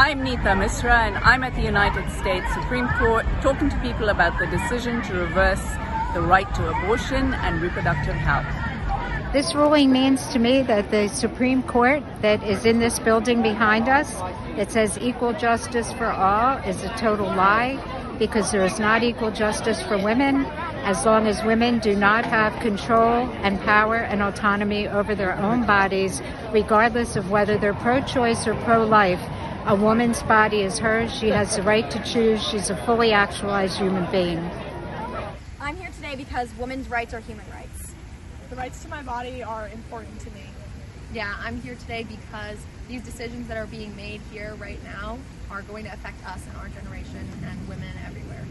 I'm Neetha Misra, and I'm at the United States Supreme Court talking to people about the decision to reverse the right to abortion and reproductive health. This ruling means to me that the Supreme Court that is in this building behind us, it says equal justice for all, is a total lie, because there is not equal justice for women as long as women do not have control and power and autonomy over their own bodies, regardless of whether they're pro-choice or pro-life. A woman's body is hers. She has the right to choose. She's a fully actualized human being. I'm here today because women's rights are human rights. The rights to my body are important to me. Yeah, I'm here today because these decisions that are being made here right now are going to affect us and our generation and women everywhere.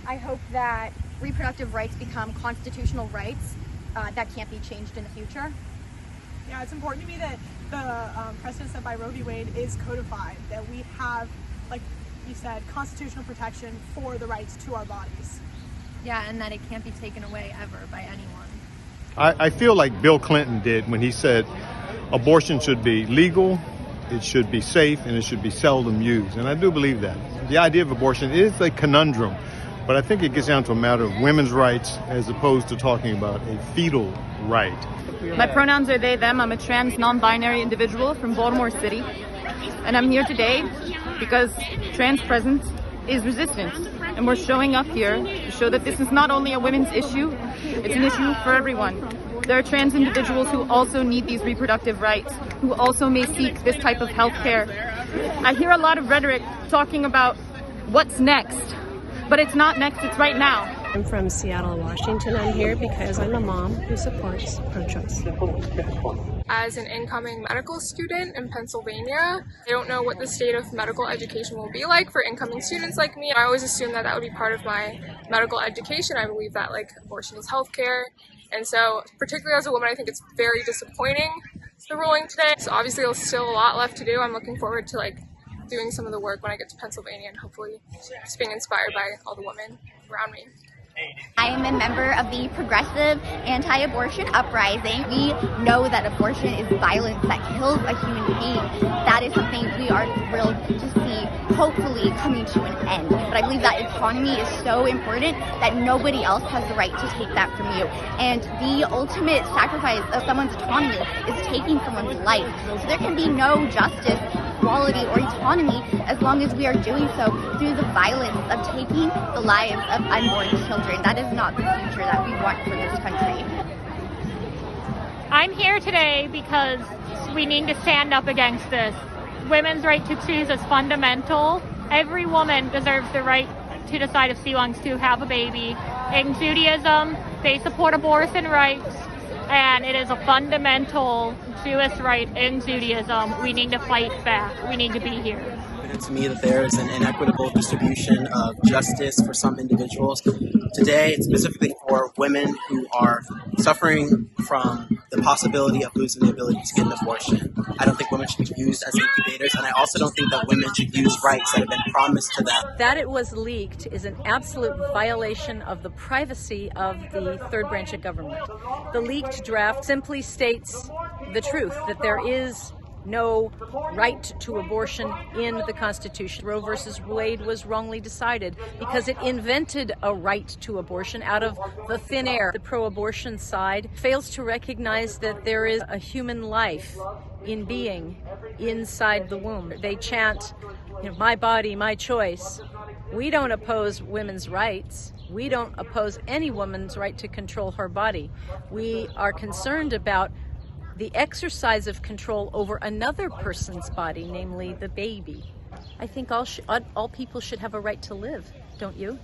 I hope that reproductive rights become constitutional rights that can't be changed in the future. Yeah, it's important to me that the precedent set by Roe v. Wade is codified, that we have, like you said, constitutional protection for the rights to our bodies. Yeah, and that it can't be taken away ever by anyone. I feel like Bill Clinton did when he said abortion should be legal, it should be safe, and it should be seldom used. And I do believe that. The idea of abortion is a conundrum, but I think it gets down to a matter of women's rights as opposed to talking about a fetal right. My pronouns are they, them. I'm a trans, non-binary individual from Baltimore City. And I'm here today because trans presence is resistance. And we're showing up here to show that this is not only a women's issue, it's an issue for everyone. There are trans individuals who also need these reproductive rights, who also may seek this type of health care. I hear a lot of rhetoric talking about what's next, but it's not next, it's right now. I'm from Seattle, Washington. I'm here because I'm a mom who supports pro-choice. As an incoming medical student in Pennsylvania, I don't know what the state of medical education will be like for incoming students like me. I always assumed that that would be part of my medical education. I believe that abortion is healthcare. And so, particularly as a woman, I think it's very disappointing, the ruling today. So obviously there's still a lot left to do. I'm looking forward to doing some of the work when I get to Pennsylvania and hopefully just being inspired by all the women around me. I am a member of the Progressive Anti-Abortion Uprising. We know that abortion is violence that kills a human being. That is something we are thrilled to see, hopefully, coming to an end. But I believe that autonomy is so important that nobody else has the right to take that from you. And the ultimate sacrifice of someone's autonomy is taking someone's life. So there can be no justice, equality, or autonomy as long as we are doing so through the violence of taking the lives of unborn children. That is not the future that we want for this country. I'm here today because we need to stand up against this. Women's right to choose is fundamental. Every woman deserves the right to decide if she wants to have a baby. In Judaism, they support abortion rights, and it is a fundamental Jewish right in Judaism. We need to fight back. We need to be here. To me, that there is an inequitable distribution of justice for some individuals. Today, it's specifically for women who are suffering from the possibility of losing the ability to get an abortion. I don't think women should be used as incubators, and I also don't think that women should use rights that have been promised to them. That it was leaked is an absolute violation of the privacy of the third branch of government. The leaked draft simply states the truth, that there is no right to abortion in the Constitution. Roe versus Wade was wrongly decided because it invented a right to abortion out of the thin air. The pro-abortion side fails to recognize that there is a human life in being inside the womb. They chant, my body, my choice. We don't oppose women's rights. We don't oppose any woman's right to control her body. We are concerned about the exercise of control over another person's body, namely the baby. I think all people should have a right to live, don't you?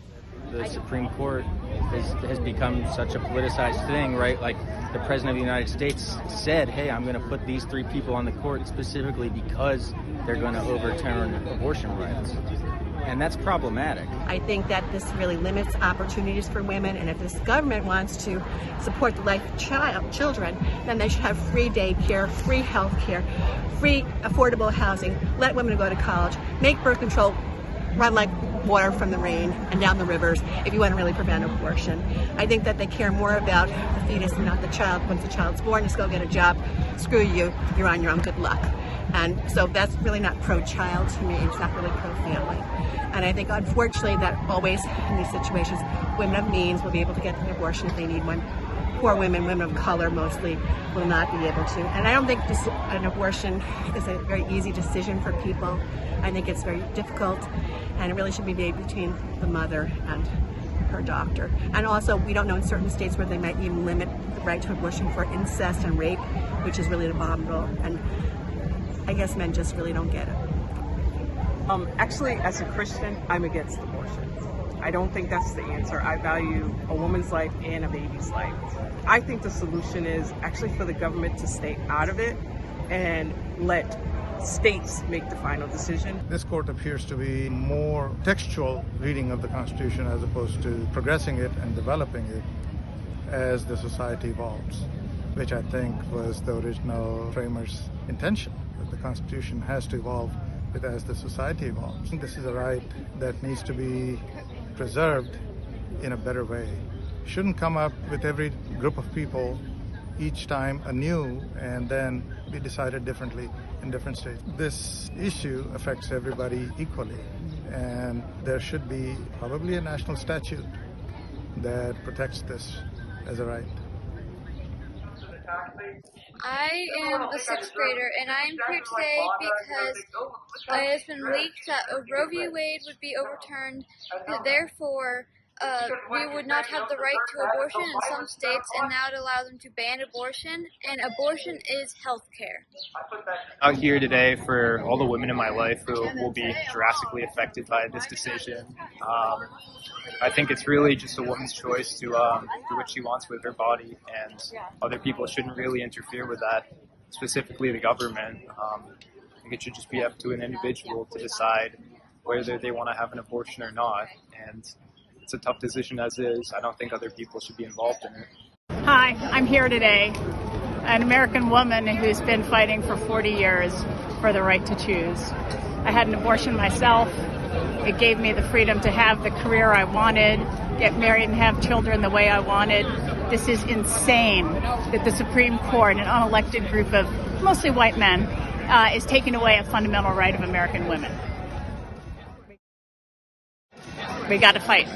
The Supreme Court has become such a politicized thing, right? Like the President of the United States said, hey, I'm going to put these 3 people on the court specifically because they're going to overturn abortion rights. And that's problematic. I think that this really limits opportunities for women, and if this government wants to support the life of children, then they should have free daycare, free health care, free affordable housing, let women go to college, make birth control run like water from the rain and down the rivers if you want to really prevent abortion. I think that they care more about the fetus and not the child. Once the child's born, just go get a job. Screw you, you're on your own, good luck. And so that's really not pro-child to me. It's not really pro-family. And I think, unfortunately, that always in these situations, women of means will be able to get an abortion if they need one. Poor women, women of color mostly, will not be able to. And I don't think an abortion is a very easy decision for people. I think it's very difficult, and it really should be made between the mother and her doctor. And also, we don't know in certain states where they might even limit the right to abortion for incest and rape, which is really abominable. And I guess men just really don't get it. Actually, as a Christian, I'm against abortion. I don't think that's the answer. I value a woman's life and a baby's life. I think the solution is actually for the government to stay out of it and let states make the final decision. This court appears to be more textual reading of the Constitution as opposed to progressing it and developing it as the society evolves, which I think was the original framers' intention, that the Constitution has to evolve as the society evolves. This is a right that needs to be preserved in a better way. Shouldn't come up with every group of people each time anew and then be decided differently in different states. This issue affects everybody equally, and there should be probably a national statute that protects this as a right. I am a 6th grader, and I am here today because it has been leaked that Roe v. Wade would be overturned. Therefore, we would not have the right to abortion in some states, and that would allow them to ban abortion. And abortion is health care. Out here today for all the women in my life who will be drastically affected by this decision. I think it's really just a woman's choice to do what she wants with her body, and other people shouldn't really interfere with that, specifically the government. I think it should just be up to an individual to decide whether they want to have an abortion or not, and it's a tough decision as is. I don't think other people should be involved in it. Hi, I'm here today, an American woman who's been fighting for 40 years for the right to choose. I had an abortion myself. It gave me the freedom to have the career I wanted, get married and have children the way I wanted. This is insane that the Supreme Court, an unelected group of mostly white men, is taking away a fundamental right of American women. We got to fight.